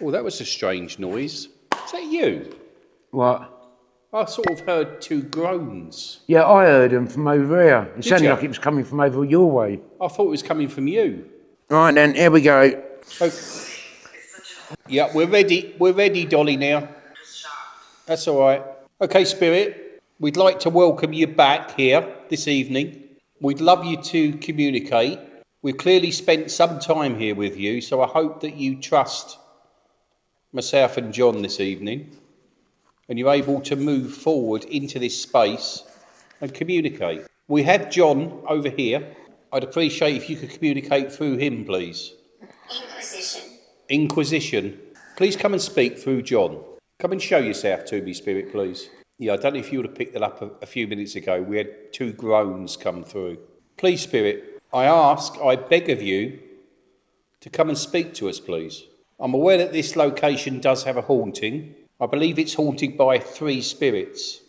Oh, that was a strange noise. Is that you? What? I sort of heard two groans. Yeah, I heard them from over here. It sounded you? like it was coming from over your way. I thought it was coming from you. Right then, here we go. Oh. Yeah, we're ready. We're ready, Dolly, now. That's all right. Okay, Spirit, we'd like to welcome you back here this evening. We'd love you to communicate. We've clearly spent some time here with you, so I hope that you trust myself and John this evening, and you're able to move forward into this space and communicate. We have John over here. I'd appreciate if you could communicate through him, please. Inquisition. Please come and speak through John. Come and show yourself to me, Spirit, please. Yeah, I don't know if you would have picked that up a few minutes ago. We had two groans come through. Please, Spirit, I beg of you to come and speak to us, please. I'm aware that this location does have a haunting. I believe it's haunted by 3 spirits.